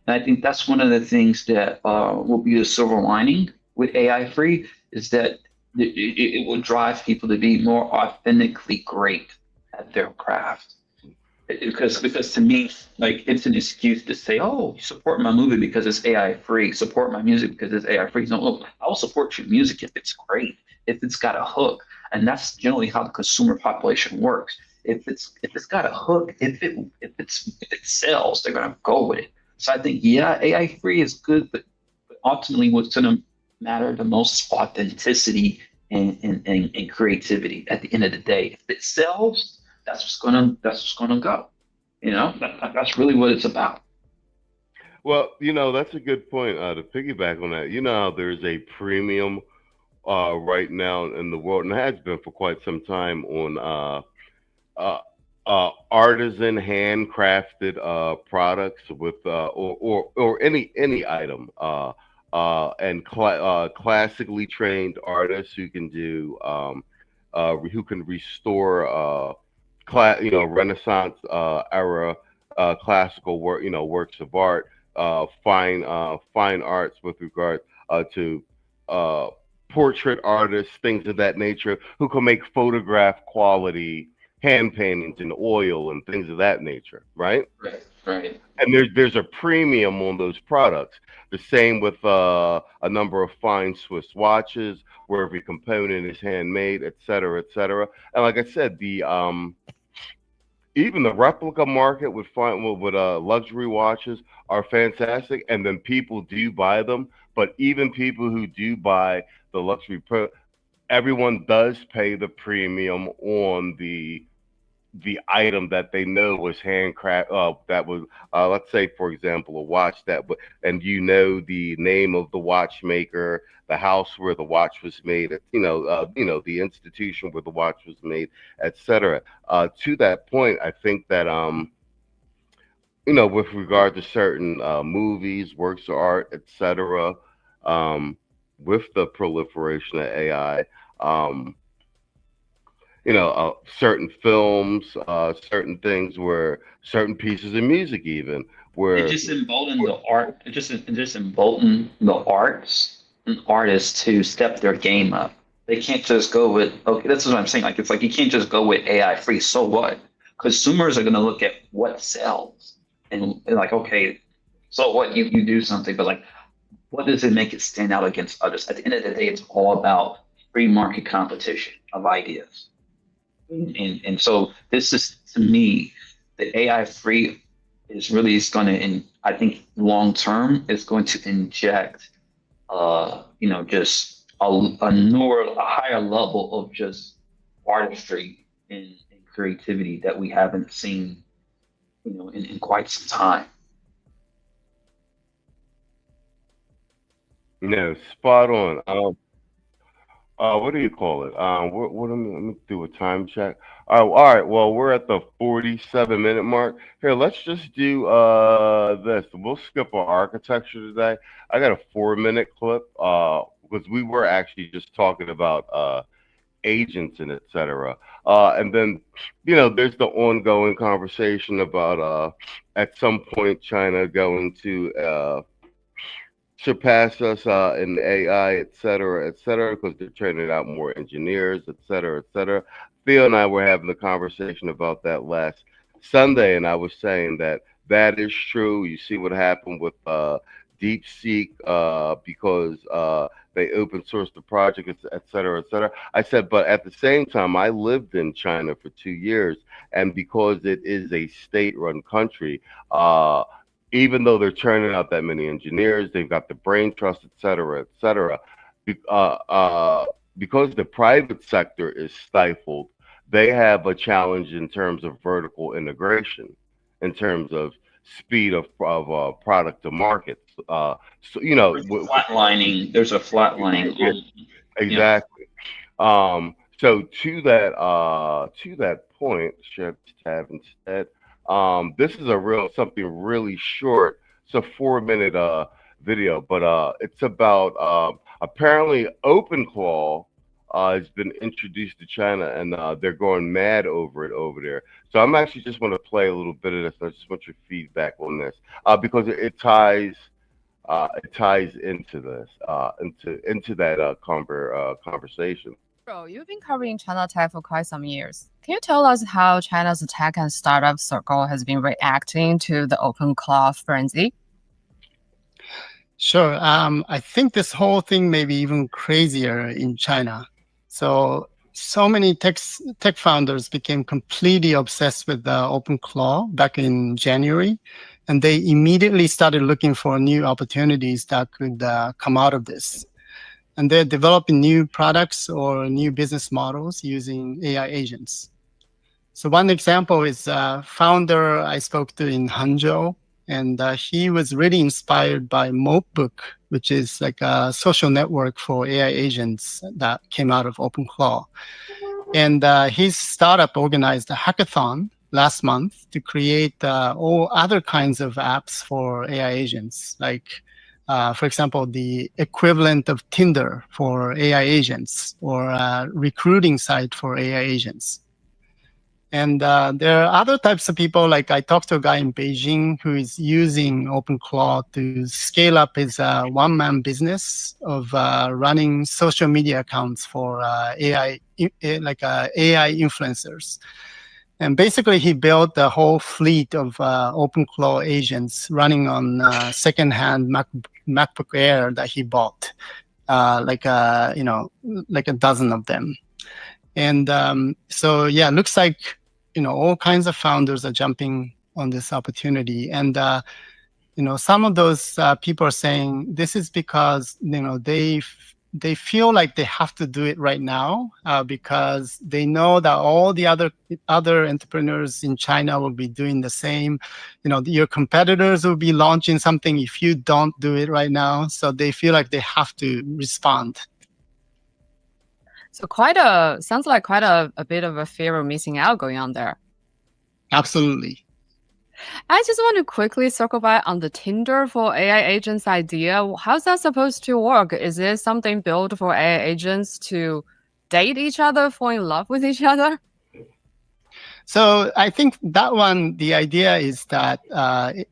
And I think that's one of the things that will be the silver lining with AI free is that it will drive people to be more authentically great at their craft. Because to me, like it's an excuse to say, oh, support my movie because it's AI free, support my music because it's AI free. No, look, I'll support your music if it's great, if it's got a hook. And that's generally how the consumer population works. If it's got a hook, if it sells, they're gonna go with it. So I think yeah, AI free is good, but ultimately what's gonna matter the most is authenticity and creativity at the end of the day. If it sells, that's what's gonna go. That's really what it's about. Well, that's a good point. To piggyback on that, how there's a premium right now in the world, and has been for quite some time on artisan handcrafted products with or any item and classically trained artists who can do who can restore Renaissance era classical works of art, fine arts with regard to uh, portrait artists, things of that nature, who can make photograph quality hand paintings in oil and things of that nature, right? Right, right. And there's a premium on those products. The same with a number of fine Swiss watches, where every component is handmade, et cetera, et cetera. And like I said, the even the replica market with luxury watches are fantastic, and then people do buy them. But even people who do buy the everyone does pay the premium on the item that they know was handcraft. That was, let's say, for example, a watch and the name of the watchmaker, the house where the watch was made, the institution where the watch was made, etc. To that point, I think that with regard to certain movies, works of art, etc., with the proliferation of AI. Certain films, certain things where certain pieces of music, even It where just emboldened the art. It just emboldened the arts and artists to step their game up. They can't just go with okay. That's what I'm saying. Like it's like you can't just go with AI free. So what? Consumers are going to look at what sells and like okay, so what you do something, but like what does it make it stand out against others? At the end of the day, it's all about free market competition of ideas. And so this is to me the AI free is going to, I think long term is going to inject, just a higher level of just artistry and creativity that we haven't seen, in quite some time. spot on. What do you call it? Let me do a time check. All right. Well, we're at the 47-minute mark. Here, let's just do this. We'll skip our architecture today. I got a 4-minute clip because we were actually just talking about agents and et cetera. And then, there's the ongoing conversation about at some point China going to surpass us in AI, et cetera, because they're turning out more engineers, et cetera, et cetera. Theo and I were having a conversation about that last Sunday, and I was saying that is true. You see what happened with DeepSeek because they open sourced the project, et cetera, et cetera. I said, but at the same time, I lived in China for 2 years, and because it is a state-run country, even though they're churning out that many engineers, they've got the brain trust, et cetera, et cetera. Because the private sector is stifled, they have a challenge in terms of vertical integration, in terms of speed of product to market. So flatlining. There's a flatlining. Yeah, exactly. So to that point, share this tab instead. This is something really short. It's a 4-minute video, but it's about apparently OpenClaw has been introduced to China, and they're going mad over it over there. So I'm actually just want to play a little bit of this. I just want your feedback on this because it ties into this into that conversation. Bro, you've been covering China tech for quite some years. Can you tell us how China's tech and startup circle has been reacting to the OpenClaw frenzy? Sure. I think this whole thing may be even crazier in China. So many tech founders became completely obsessed with OpenClaw back in January, and they immediately started looking for new opportunities that could come out of this. And they're developing new products or new business models using AI agents. So one example is a founder I spoke to in Hangzhou, and he was really inspired by Notebook, which is like a social network for AI agents that came out of OpenClaw. And his startup organized a hackathon last month to create all other kinds of apps for AI agents, like, for example, the equivalent of Tinder for AI agents, or a recruiting site for AI agents. And there are other types of people, like I talked to a guy in Beijing who is using OpenClaw to scale up his one-man business of running social media accounts for AI influencers. And basically, he built a whole fleet of OpenClaw agents running on secondhand MacBook Air that he bought, like a dozen of them. And so, yeah, it looks like, all kinds of founders are jumping on this opportunity. And, some of those people are saying this is because, they feel like they have to do it right now because they know that all the other entrepreneurs in China will be doing the same. Your competitors will be launching something if you don't do it right now. So they feel like they have to respond. So sounds like quite a bit of a fear of missing out going on there. Absolutely. I just want to quickly circle back on the Tinder for AI agents idea. How's that supposed to work? Is it something built for AI agents to date each other, fall in love with each other? So I think that one, the idea is that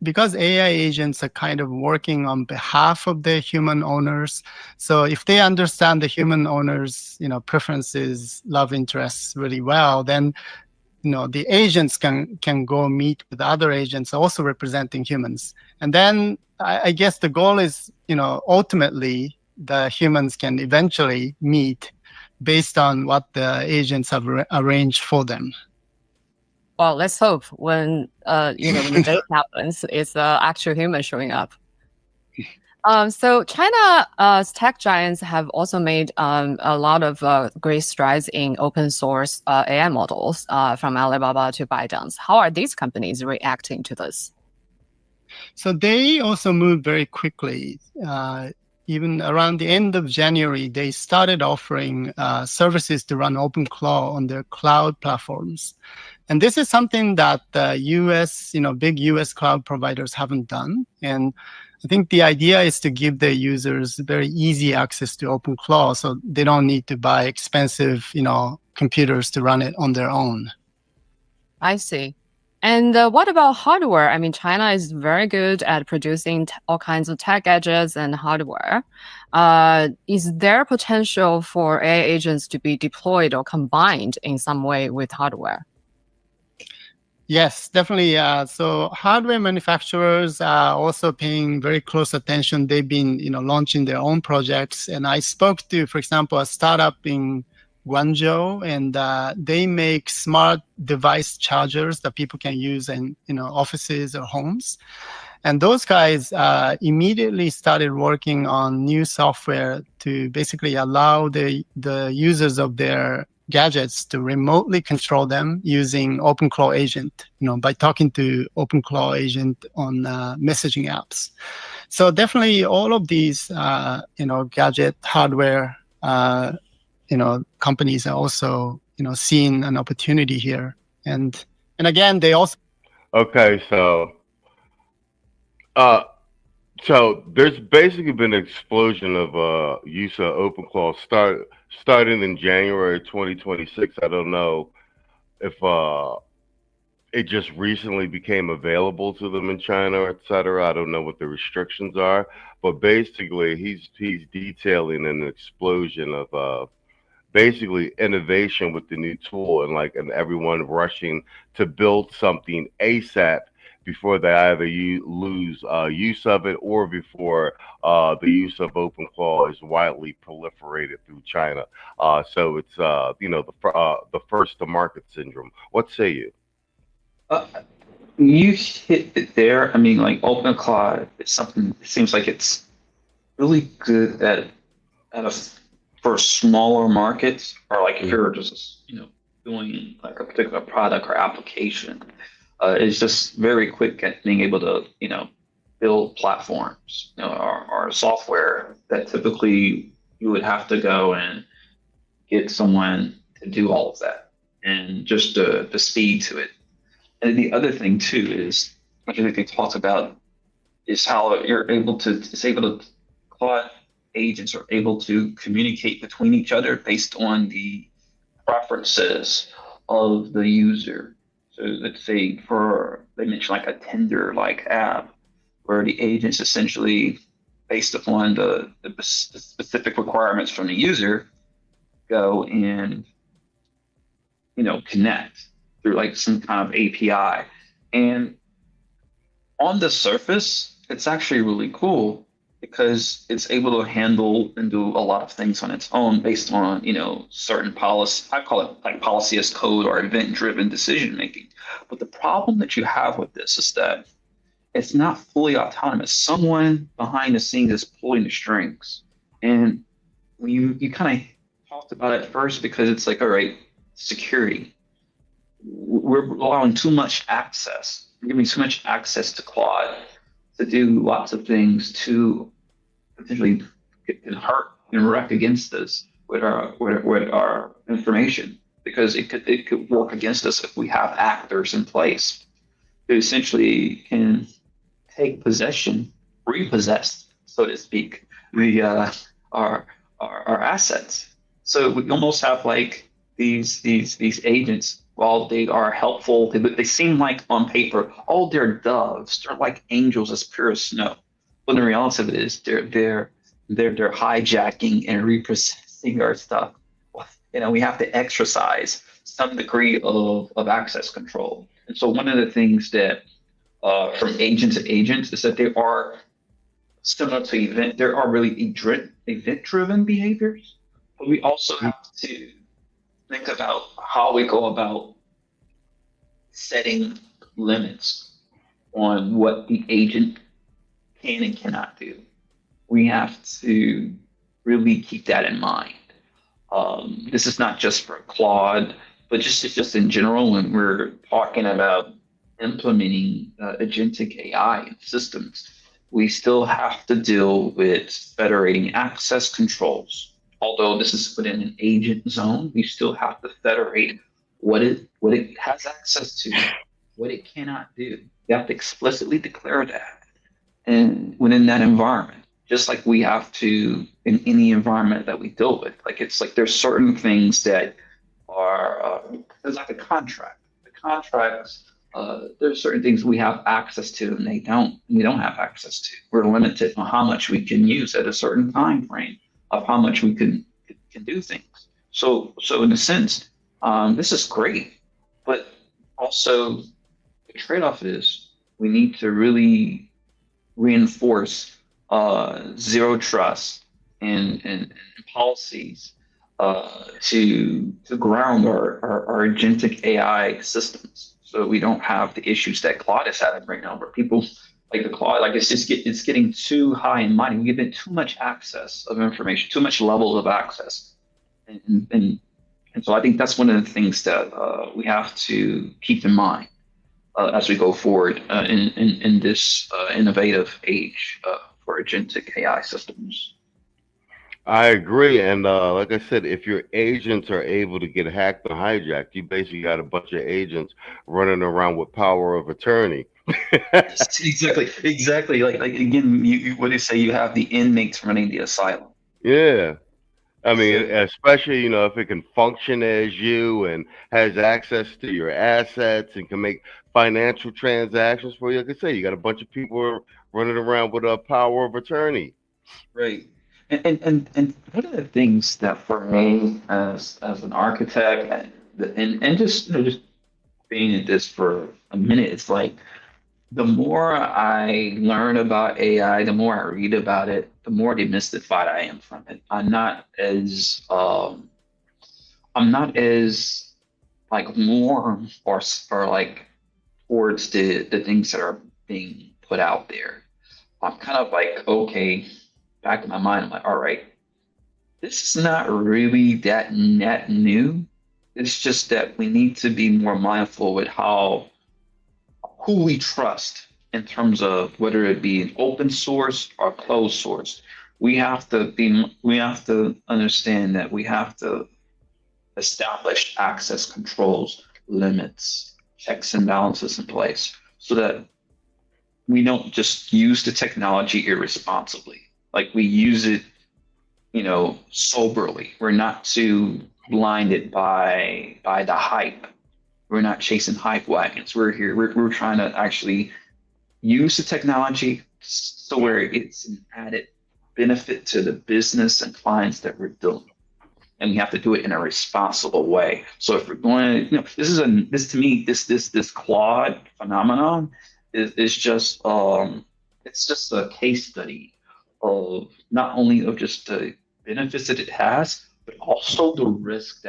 because AI agents are kind of working on behalf of the human owners, so if they understand the human owners, preferences, love interests really well, then the agents can go meet with other agents also representing humans. And then I guess the goal is, ultimately the humans can eventually meet based on what the agents have arranged for them. Well, let's hope when when the date happens, it's the actual human showing up. So China's tech giants have also made a lot of great strides in open source AI models, from Alibaba to ByteDance. How are these companies reacting to this? So they also moved very quickly. Even around the end of January, they started offering services to run OpenClaw on their cloud platforms. And this is something that the big US cloud providers haven't done. And I think the idea is to give their users very easy access to OpenClaw, so they don't need to buy expensive, computers to run it on their own. I see. And what about hardware? I mean, China is very good at producing all kinds of tech gadgets and hardware. Is there potential for AI agents to be deployed or combined in some way with hardware? Yes, definitely. So hardware manufacturers are also paying very close attention. They've been, launching their own projects. And I spoke to, for example, a startup in Guangzhou, and they make smart device chargers that people can use in, offices or homes. And those guys immediately started working on new software to basically allow the users of their gadgets to remotely control them using OpenClaw agent, by talking to OpenClaw agent on messaging apps. So definitely all of these, gadget hardware, companies are also, seeing an opportunity here. And again, they also. Okay, so there's basically been an explosion of use of OpenClaw starting in January 2026. I don't know if it just recently became available to them in China, et cetera. I don't know what the restrictions are, but basically he's detailing an explosion of basically innovation with the new tool, and everyone rushing to build something ASAP before they either lose use of it, or before the use of OpenClaw is widely proliferated through China. So it's the first to market syndrome. What say you? Uh, you hit it there. I mean, like OpenClaw is something. It seems like it's really good at a for smaller markets, or like if you're just doing like a particular product or application. It's just very quick at being able to build platforms, or software that typically you would have to go and get someone to do all of that, and just the speed to it. And the other thing too is, which I think they talked about, is how it's able to Claude agents are able to communicate between each other based on the preferences of the user. So let's say they mentioned like a Tinder like app, where the agents essentially, based upon the specific requirements from the user, go and connect through like some kind of API. And on the surface, it's actually really cool because it's able to handle and do a lot of things on its own based on certain policy. I call it like policy as code or event-driven decision making. But the problem that you have with this is that it's not fully autonomous. Someone behind the scenes is pulling the strings, and you kind of talked about it first because it's like, all right, security. We're allowing too much access. We're giving too much access to Claude to do lots of things to potentially can hurt and wreck against us with our information, because it could work against us if we have actors in place who essentially can take possession, repossess, so to speak, our assets. So we almost have like these agents. While they are helpful, they seem like on paper, oh, they're doves. They're like angels as pure as snow. But the reality of it is, they're hijacking and reprocessing our stuff. We have to exercise some degree of access control. And so one of the things that from agent to agent is that they are similar to event. There are really event-driven behaviors, but we also have to think about how we go about setting limits on what the agent can and cannot do. We have to really keep that in mind. This is not just for Claude, but just in general when we're talking about implementing agentic AI systems. We still have to deal with federating access controls. Although this is within an agent zone, we still have to federate what it has access to, what it cannot do. You have to explicitly declare that, and within that environment, just like we have to in any environment that we deal with. Like it's like there's certain things that are there's like a contract. The contracts, there's certain things we have access to, and we don't have access to. We're limited on how much we can use at a certain time frame of how much we can do things. So in a sense, this is great, but also The trade-off is we need to really reinforce zero trust and policies to ground our agentic AI systems, so we don't have the issues that Claude is having right now, where people like the Claude, like it's getting too high in mining. We give it too much access of information, too much levels of access, and so I think that's one of the things that we have to keep in mind as we go forward in this innovative age for agentic AI systems. I agree, and like I said, if your agents are able to get hacked and hijacked, you basically got a bunch of agents running around with power of attorney. Exactly. Like again, you what do you say? You have the inmates running the asylum. Yeah. I mean, So, especially, if it can function as you and has access to your assets and can make financial transactions for you. Like I say, you got a bunch of people running around with a power of attorney. right. And one of the things that for me as an architect and just just being in this for a minute, it's like the more I learn about AI, the more I read about it, the more demystified I am from it. I'm not as like warm or like towards the things that are being put out there. I'm kind of like, okay, back in my mind, I'm like, all right, this is not really that net new. It's just that we need to be more mindful with who we trust in terms of whether it be an open source or closed source. We have to understand that we have to establish access controls, limits, checks and balances in place so that we don't just use the technology irresponsibly. Like we use it, soberly. We're not too blinded by the hype. We're not chasing hype wagons. We're trying to actually use the technology so where it's an added benefit to the business and clients that we're doing. And we have to do it in a responsible way. So if we're going to, this Claude phenomenon is just it's just a case study of not only of just the benefits that it has, but also the risk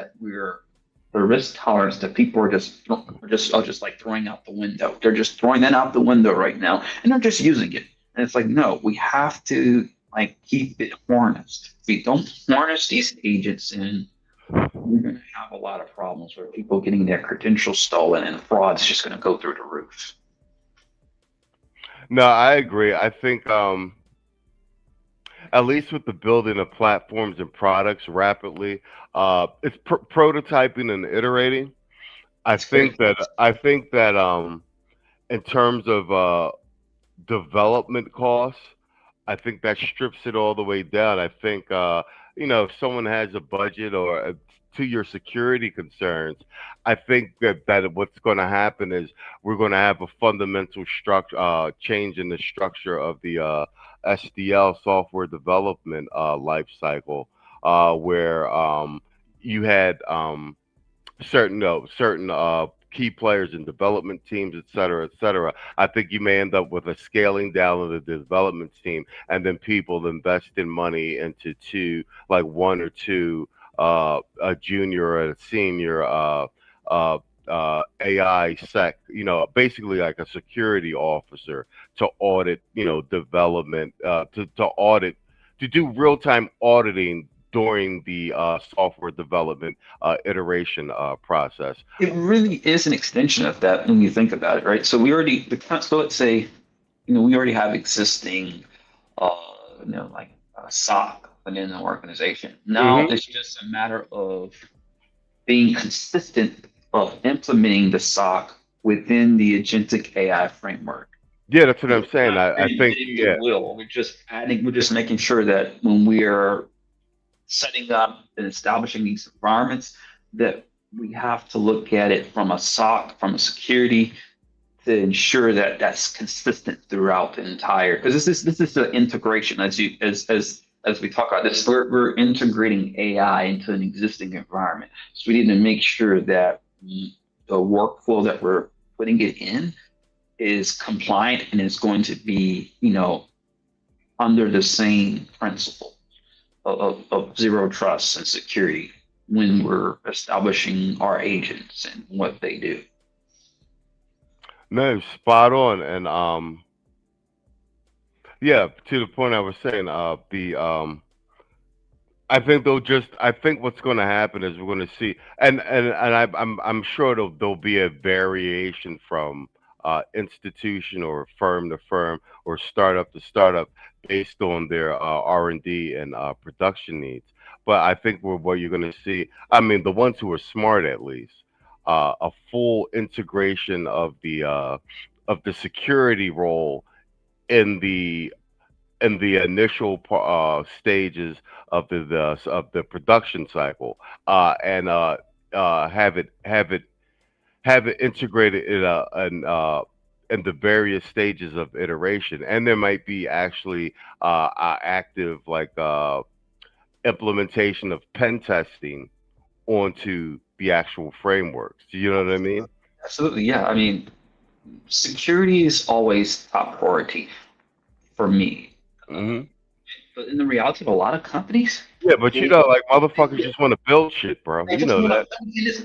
tolerance that people are just like throwing out the window. They're just throwing that out the window right now, and they're just using it. And it's like, no, we have to like keep it harnessed. If we don't harness these agents in, we're going to have a lot of problems where people getting their credentials stolen and fraud's just going to go through the roof. No, I agree. I think at least with the building of platforms and products rapidly, it's prototyping and iterating. I think that in terms of development costs, I think that strips it all the way down. I think if someone has a budget or to your security concerns, I think that what's going to happen is we're going to have a fundamental structure change in the structure of the SDL software development life cycle, where you had certain key players in development teams, et cetera, et cetera. I think you may end up with a scaling down of the development team, and then people investing money into one or two, a junior or a senior AI sec, basically like a security officer to audit, development, to do real time auditing during the software development iteration process. It really is an extension of that when you think about it, right? So so let's say, we already have existing, like a SOC within an organization. Now it's just a matter of being consistent of implementing the SOC within the agentic AI framework. Yeah, that's what I'm saying. I think, yeah. We're just making sure that when we are setting up and establishing these environments, that we have to look at it from a SOC, from a security, to ensure that that's consistent throughout the entire. Because this is the integration as we talk about this. We're integrating AI into an existing environment, so we need to make sure that the workflow that we're putting it in is compliant and is going to be, under the same principle of zero trust and security when we're establishing our agents and what they do. No, spot on. And yeah, to the point I was saying, I think I think what's going to happen is we're going to see, and I'm sure there'll be a variation from institution or firm to firm or startup to startup based on their R&D and production needs. But I think what you're going to see, I mean, the ones who are smart at least, a full integration of the security role in the initial stages of the production cycle, and have it integrated in the various stages of iteration. And there might be actually active implementation of pen testing onto the actual frameworks. Do you know what I mean? Absolutely, yeah. I mean, security is always top priority for me. Hmm. But in the reality of a lot of companies, Yeah, but like motherfuckers just want to build shit, bro. they You just know wanna-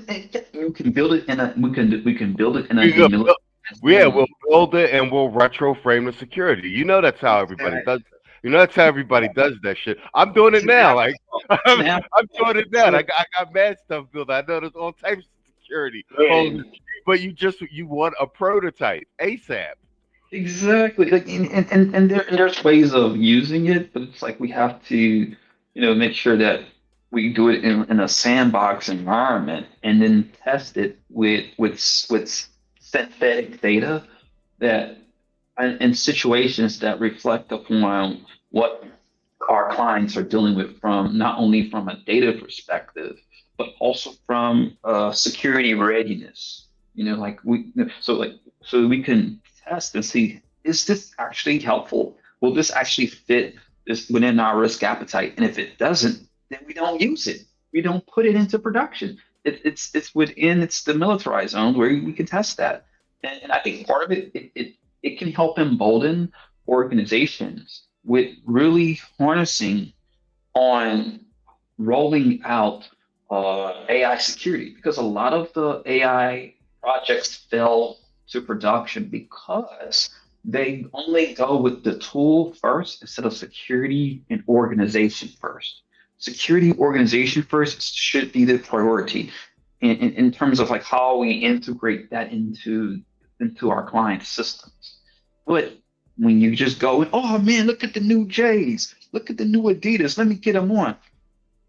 that. you can build it in a we can build it in a We could demilitarized Yeah, zone. we'll build it and we'll retro frame the security. You know that's how everybody does. You know that's how everybody does that shit. I'm doing it now. Like I'm doing it now. I got mad stuff built. I know there's all types of security. But you want a prototype ASAP. Exactly. Like, and there's ways of using it, but it's like we have to, make sure that we do it in a sandbox environment and then test it with synthetic data that in situations that reflect upon what our clients are dealing with from not only from a data perspective, but also from security readiness. So we can test and see, is this actually helpful? Will this actually fit this within our risk appetite? And if it doesn't, then we don't use it. We don't put it into production. It's the militarized zone where we can test that. And I think part of it can help embolden organizations with really harnessing on rolling out AI security, because a lot of the AI projects fail to production because they only go with the tool first instead of security and organization first. Security organization first should be the priority in terms of like how we integrate that into our client systems. But when you just go, oh man, look at the new J's, look at the new Adidas, let me get them on.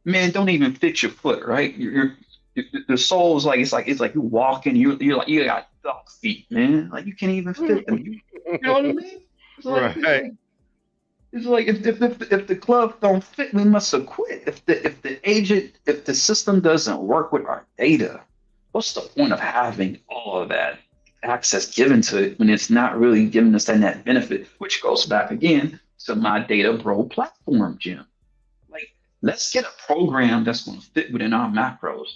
Man, don't even fit your foot, right? The sole is it's like you walking, you're like you got duck feet, man. Like you can't even fit them. You know what I mean? It's like if the glove don't fit, we must have quit. If the system doesn't work with our data, what's the point of having all of that access given to it when it's not really giving us that net benefit? Which goes back again to my Data Bro platform, Jim. Like, let's get a program that's going to fit within our macros.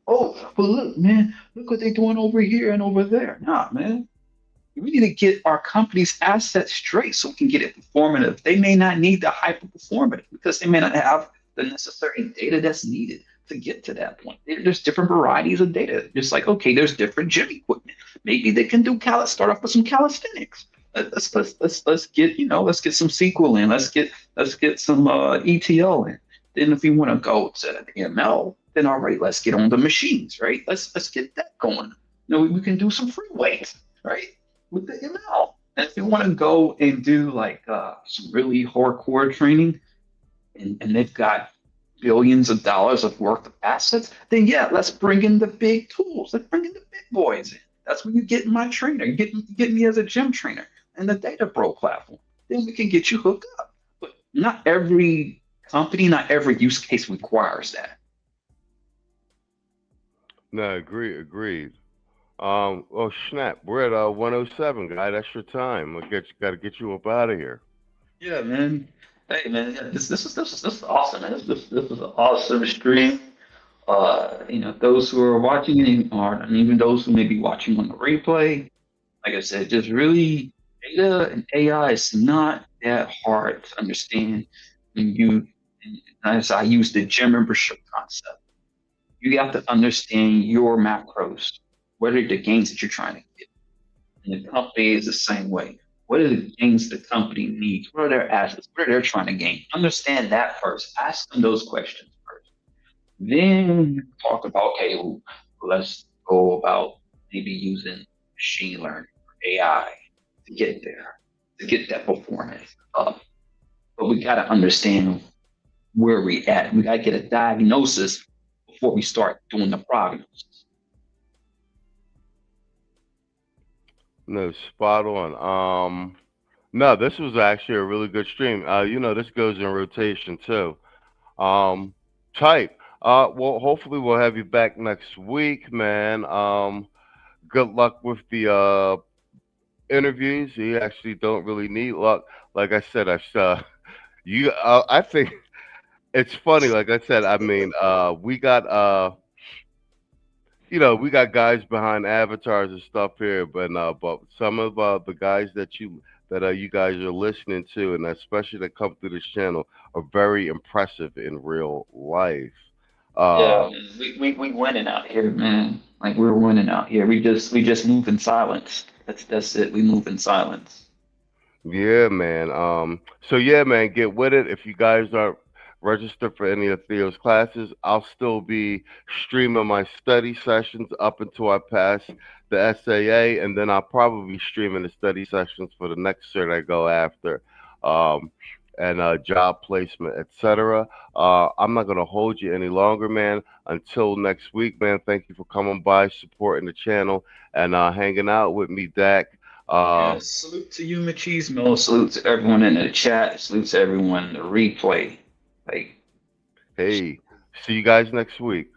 Oh, but look, man, look what they're doing over here and over there. Nah, man. We need to get our company's assets straight so we can get it performative. They may not need the hyper performative because they may not have the necessary data that's needed to get to that point. There's different varieties of data. Just like, okay, there's different gym equipment. Maybe they can start off with some calisthenics. Let's get some SQL in. Let's get some ETL in. Then if you want to go to ML, then all right, let's get on the machines, right? Let's get that going. We can do some free weights, right? With the ML. And if you want to go and do some really hardcore training and they've got billions of dollars of worth of assets, then yeah, let's bring in the big tools. Let's bring in the big boys in. That's when you get my trainer. You get me as a gym trainer and the Data Bro platform. Then we can get you hooked up. But not every company, not every use case requires that. No, agreed. Well, snap. We're at 107, guy. That's your time. Got to get you up out of here. Yeah, man. Hey, man. Yeah, this is awesome, man. This is an awesome stream. Those who are watching and even those who may be watching on the replay, like I said, just really data and AI is not that hard to understand. When you, as I use the gym membership concept, you have to understand your macros. What are the gains that you're trying to get? And the company is the same way. What are the gains the company needs? What are their assets? What are they trying to gain? Understand that first. Ask them those questions first. Then talk about, okay, well, let's go about maybe using machine learning or AI to get there, to get that performance up. But we got to understand where we at. We got to get a diagnosis before we start doing the prognosis. No, spot on. No, this was actually a really good stream. You know, this goes in rotation too. Type. Well, hopefully we'll have you back next week, man. Good luck with the interviews. You actually don't really need luck. Like I said, I think it's funny. Like I said, I mean, we got you know, we got guys behind avatars and stuff here, but some of the guys that you guys are listening to, and especially that come through this channel, are very impressive in real life. Yeah, we winning out here, man. Like we're winning out here. We just move in silence. That's it. We move in silence. Yeah, man. So yeah, man, get with it. If you guys aren't registered for any of Theo's classes, I'll still be streaming my study sessions up until I pass the SAA, and then I'll probably be streaming the study sessions for the next cert I go after, and job placement, etc. I'm not gonna hold you any longer, man. Until next week, man. Thank you for coming by, supporting the channel, and hanging out with me, Dak. Yeah, salute to you, Machismo. Salute to everyone in the chat. Salute to everyone in the replay. Like, hey, see you guys next week.